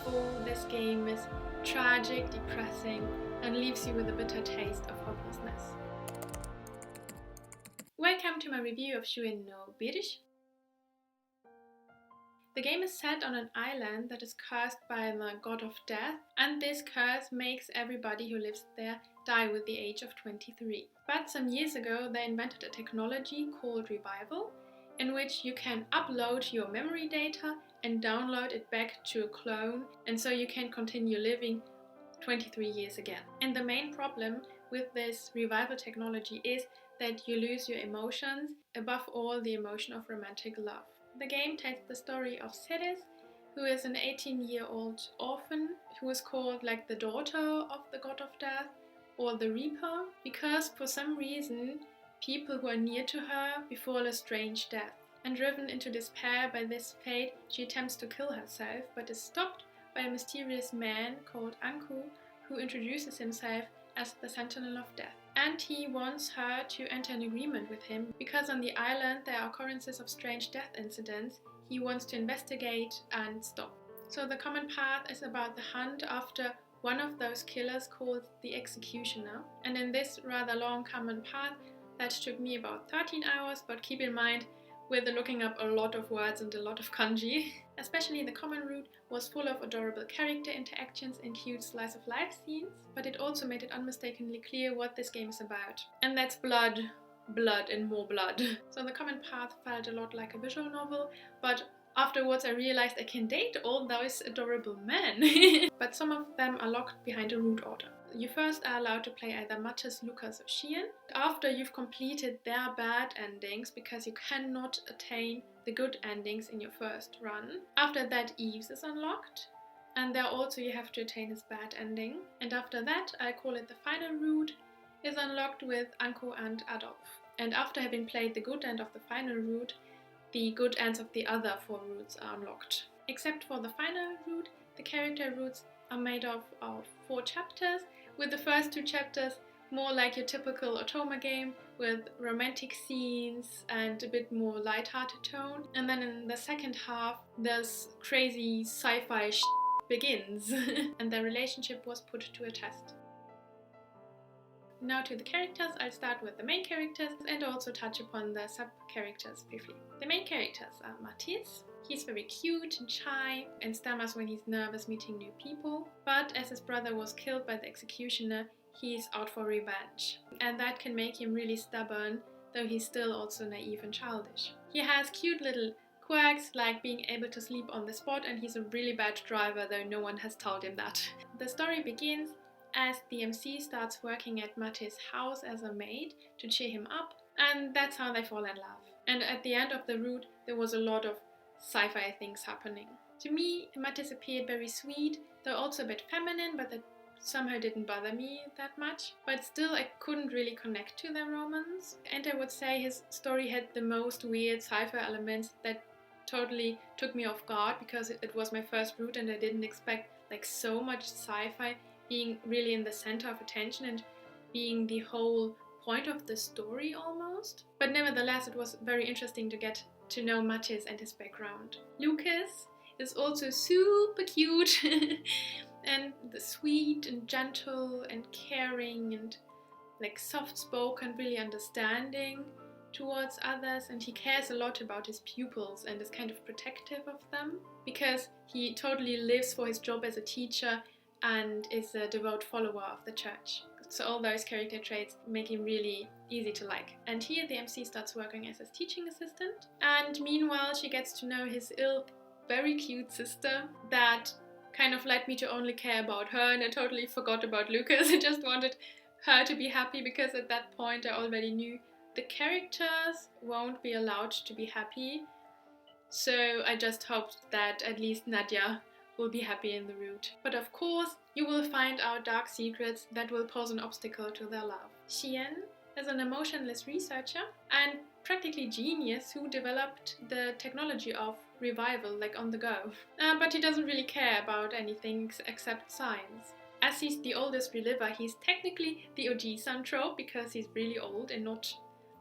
all, this game is tragic, depressing, and leaves you with a bitter taste of hopelessness. Welcome to my review of Shuuen no Virche. The game is set on an island that is cursed by the god of death, and this curse makes everybody who lives there die with the age of 23. But some years ago they invented a technology called Revival, in which you can upload your memory data and download it back to a clone, and so you can continue living 23 years again. And the main problem with this revival technology is that you lose your emotions, above all the emotion of romantic love. The game tells the story of Ceres, who is an 18-year-old orphan who is called like the daughter of the god of death or the Reaper, because for some reason people who are near to her befall a strange death. And driven into despair by this fate, she attempts to kill herself but is stopped by a mysterious man called Anku, who introduces himself as the Sentinel of Death. And he wants her to enter an agreement with him, because on the island there are occurrences of strange death incidents he wants to investigate and stop. So the common path is about the hunt after one of those killers called the Executioner. And in this rather long common path, that took me about 13 hours, but keep in mind, with looking up a lot of words and a lot of kanji. Especially the common route was full of adorable character interactions and cute slice of life scenes, but it also made it unmistakably clear what this game is about. And that's blood, blood and more blood. So the common path felt a lot like a visual novel, but afterwards I realized I can date all those adorable men. But some of them are locked behind a route order. You first are allowed to play either Mathis, Lucas or Shuuen after you've completed their bad endings, because you cannot attain the good endings in your first run. After that, Yves is unlocked, and there also you have to attain his bad ending. And after that, I call it the final route, is unlocked with Anko and Adolf. And after having played the good end of the final route, the good ends of the other 4 routes are unlocked. Except for the final route, the character routes are made up of 4 chapters, with the first 2 chapters more like your typical otome game, with romantic scenes and a bit more light-hearted tone. And then in the second half, this crazy sci-fi begins, and their relationship was put to a test. Now to the characters. I'll start with the main characters and also touch upon the sub-characters briefly. The main characters are Mathis. He's very cute and shy and stammers when he's nervous meeting new people, but as his brother was killed by the Executioner, he's out for revenge. And that can make him really stubborn, though he's still also naive and childish. He has cute little quirks, like being able to sleep on the spot, and he's a really bad driver, though no one has told him that. The story begins as the MC starts working at Mathis' house as a maid to cheer him up, and that's how they fall in love. And at the end of the route, there was a lot of sci-fi things happening. To me, Mathis appeared very sweet, though also a bit feminine, but that somehow didn't bother me that much. But still, I couldn't really connect to their romance. And I would say his story had the most weird sci-fi elements that totally took me off guard, because it was my first route and I didn't expect like so much sci-fi being really in the center of attention and being the whole point of the story almost. But nevertheless, it was very interesting to get to know Mathis and his background. Lucas is also super cute and sweet and gentle and caring and like soft-spoken, really understanding towards others, and he cares a lot about his pupils and is kind of protective of them, because he totally lives for his job as a teacher and is a devout follower of the church. So all those character traits make him really easy to like. And here the MC starts working as his teaching assistant, and meanwhile she gets to know his very cute sister that kind of led me to only care about her, and I totally forgot about Lucas. I just wanted her to be happy, because at that point I already knew the characters won't be allowed to be happy. So I just hoped that at least Nadia will be happy in the route. But of course, you will find out dark secrets that will pose an obstacle to their love. Shuuen is an emotionless researcher and practically genius who developed the technology of revival, like on the go. But he doesn't really care about anything except science. As he's the oldest reliver, he's technically the OG-san trope, because he's really old and not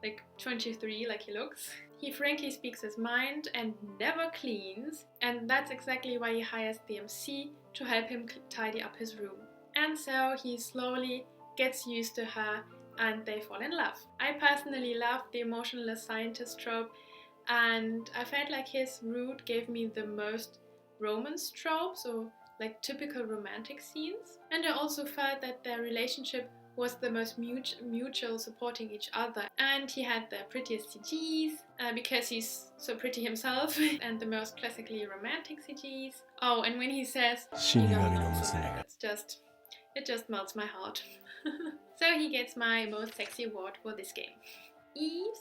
like 23 like he looks. He frankly speaks his mind and never cleans, and that's exactly why he hires the MC to help him tidy up his room. And so he slowly gets used to her and they fall in love. I personally love the emotionless scientist trope, and I felt like his route gave me the most romance tropes or like typical romantic scenes. And I also felt that their relationship was the most mutual, supporting each other. And he had the prettiest CGs because he's so pretty himself, and the most classically romantic CGs. Oh, and when he says it just melts my heart. So he gets my most sexy award for this game. Yves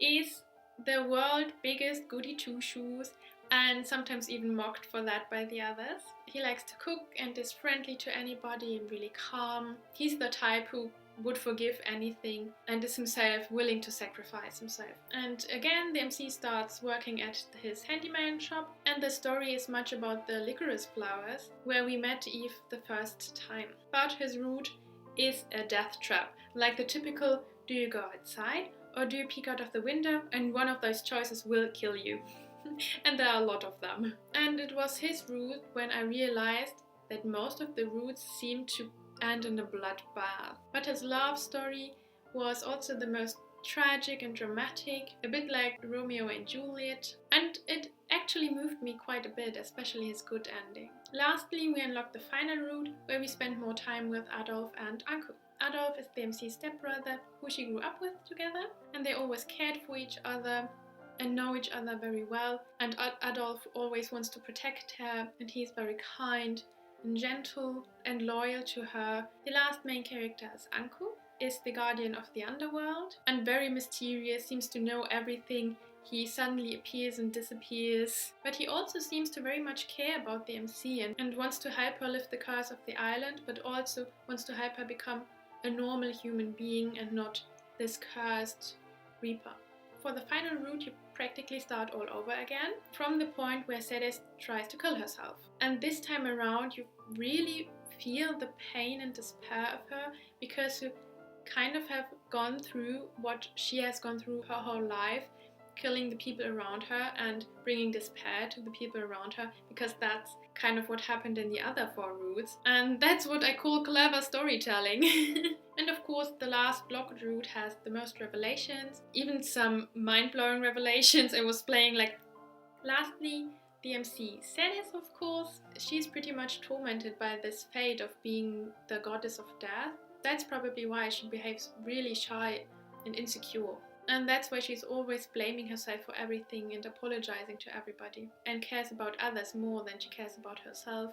is the world's biggest goody two-shoes, and sometimes even mocked for that by the others. He likes to cook and is friendly to anybody and really calm. He's the type who would forgive anything and is himself willing to sacrifice himself. And again, the MC starts working at his handyman shop, and the story is much about the licorice flowers, where we met Eve the first time. But his route is a death trap, like the typical, do you go outside or do you peek out of the window, and one of those choices will kill you. And there are a lot of them. And it was his route when I realized that most of the routes seemed to end in a bloodbath. But his love story was also the most tragic and dramatic, a bit like Romeo and Juliet, and it actually moved me quite a bit, especially his good ending. Lastly, we unlocked the final route, where we spent more time with Adolf and Anko. Adolf is the MC's stepbrother, who she grew up with together, and they always cared for each other and know each other very well, and Adolf always wants to protect her, and he's very kind and gentle and loyal to her. The last main character is Anko, is the guardian of the underworld and very mysterious, seems to know everything. He suddenly appears and disappears, but he also seems to very much care about the MC and wants to help her lift the curse of the island, but also wants to help her become a normal human being and not this cursed reaper. For the final route, you practically start all over again, from the point where Ceres tries to kill herself. And this time around, you really feel the pain and despair of her, because you kind of have gone through what she has gone through her whole life, killing the people around her and bringing despair to the people around her, because that's kind of what happened in the other 4 routes. And that's what I call clever storytelling. And of course, the last blocked route has the most revelations, even some mind-blowing revelations. I was playing like... Lastly, the MC Ceres, of course. She's pretty much tormented by this fate of being the goddess of death. That's probably why she behaves really shy and insecure. And that's why she's always blaming herself for everything and apologizing to everybody, and cares about others more than she cares about herself.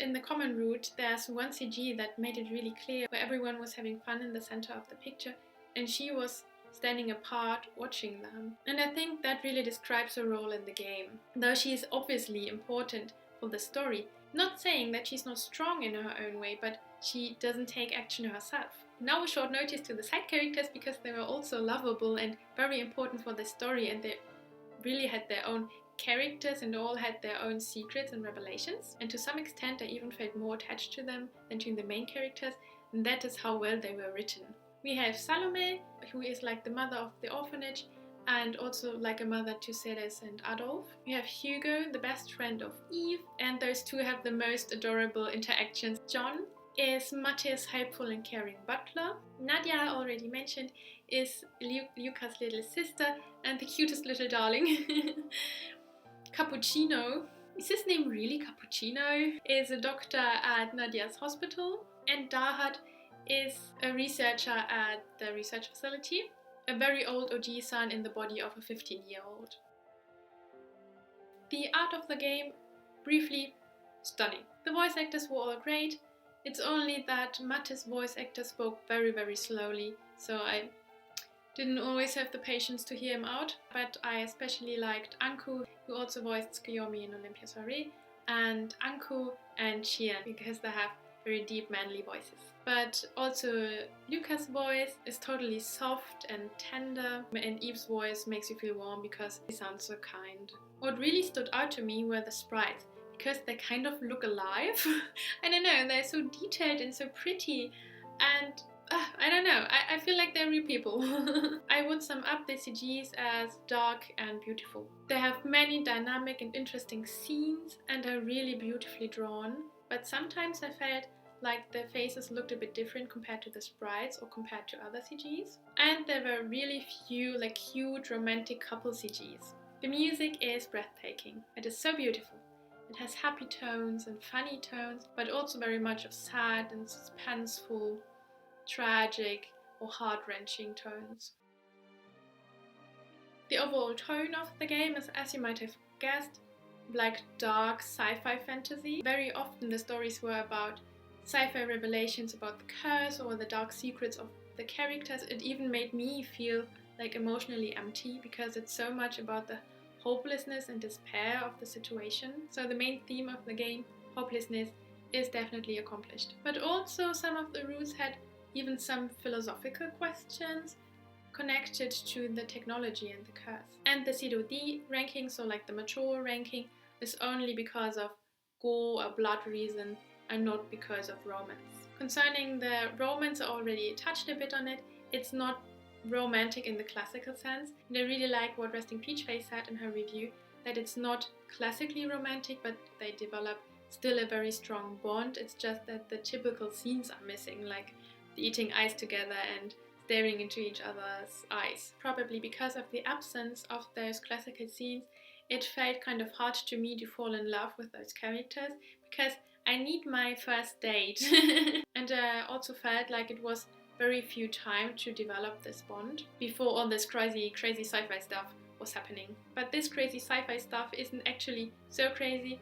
In the common route, there's one CG that made it really clear, where everyone was having fun in the center of the picture and she was standing apart watching them. And I think that really describes her role in the game. Though she is obviously important for the story, not saying that she's not strong in her own way, but she doesn't take action herself. Now a short notice to the side characters, because they were also lovable and very important for the story, and they really had their own characters and all had their own secrets and revelations. And to some extent I even felt more attached to them than to the main characters, and that is how well they were written. We have Salome, who is like the mother of the orphanage and also like a mother to Ceres and Adolf. We have Hugo, the best friend of Eve, and those two have the most adorable interactions. John is Matte's helpful and caring butler. Nadia, already mentioned, is Luca's little sister and the cutest little darling. Cappuccino, is his name really Cappuccino? Is a doctor at Nadia's hospital. And Darhat is a researcher at the research facility. A very old OG son in the body of a 15-year-old. The art of the game, briefly, stunning. The voice actors were all great. It's only that Matte's voice actor spoke very, very slowly, so I didn't always have the patience to hear him out. But I especially liked Anko, who also voiced Tsukuyomi in Olympia Soiree, and Anko and Chien, because they have very deep manly voices. But also Luca's voice is totally soft and tender, and Eve's voice makes you feel warm because he sounds so kind. What really stood out to me were the sprites, because they kind of look alive. I don't know, they're so detailed and so pretty, and I don't know, I feel like they're real people. I would sum up the CGs as dark and beautiful. They have many dynamic and interesting scenes and are really beautifully drawn, but sometimes I felt like the faces looked a bit different compared to the sprites or compared to other CGs. And there were really few like huge romantic couple CGs. The music is breathtaking. It is so beautiful. It has happy tones and funny tones, but also very much of sad and suspenseful, tragic or heart-wrenching tones. The overall tone of the game is, as you might have guessed, like dark sci-fi fantasy. Very often the stories were about sci-fi revelations about the curse or the dark secrets of the characters. It even made me feel like emotionally empty because it's so much about the hopelessness and despair of the situation. So the main theme of the game, hopelessness, is definitely accomplished. But also some of the rules had even some philosophical questions connected to the technology and the curse. And the COD ranking, so like the mature ranking, is only because of gore or blood reason and not because of romance. Concerning the romance, I already touched a bit on it. It's not romantic in the classical sense. And I really like what Resting Peach Face said in her review, that it's not classically romantic, but they develop still a very strong bond. It's just that the typical scenes are missing, like the eating ice together and staring into each other's eyes. Probably because of the absence of those classical scenes, it felt kind of hard to me to fall in love with those characters, because I need my first date. And I also felt like it was very few time to develop this bond before all this crazy sci-fi stuff was happening. But this crazy sci-fi stuff isn't actually so crazy.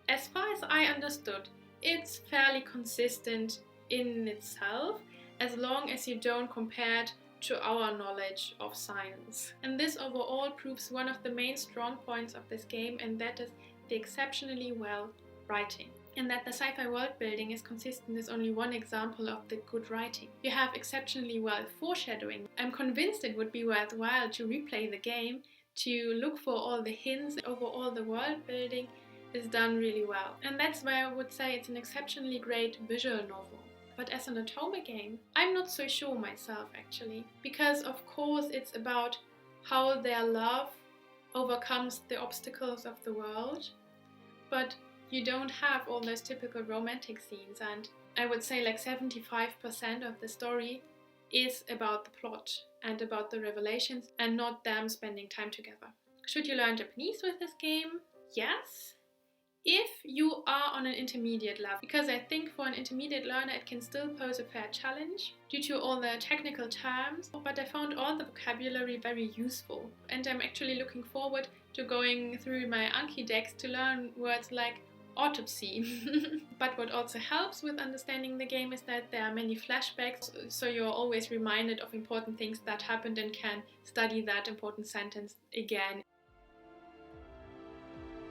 As far as I understood, it's fairly consistent in itself, as long as you don't compare it to our knowledge of science. And this overall proves one of the main strong points of this game, and that is the exceptionally well writing. And that the sci-fi world building is consistent is only one example of the good writing. You have exceptionally well foreshadowing. I'm convinced it would be worthwhile to replay the game to look for all the hints. Overall, the world building is done really well. And that's why I would say it's an exceptionally great visual novel. But as an otome game, I'm not so sure myself actually. Because of course it's about how their love overcomes the obstacles of the world. But you don't have all those typical romantic scenes, and I would say like 75% of the story is about the plot and about the revelations and not them spending time together. Should you learn Japanese with this game? Yes, if you are on an intermediate level, because I think for an intermediate learner it can still pose a fair challenge due to all the technical terms, but I found all the vocabulary very useful, and I'm actually looking forward to going through my Anki decks to learn words like autopsy. But what also helps with understanding the game is that there are many flashbacks, so you're always reminded of important things that happened and can study that important sentence again.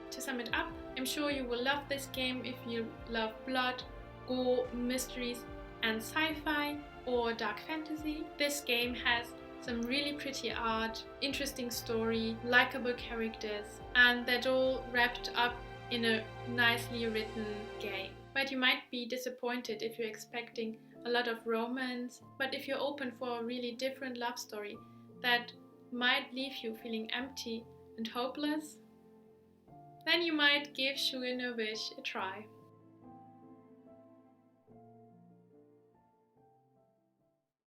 To sum it up, I'm sure you will love this game if you love blood, gore, mysteries and sci-fi or dark fantasy. This game has some really pretty art, interesting story, likable characters, and that all wrapped up in a nicely written game. But you might be disappointed if you're expecting a lot of romance, but if you're open for a really different love story that might leave you feeling empty and hopeless, then you might give Shuuen a try.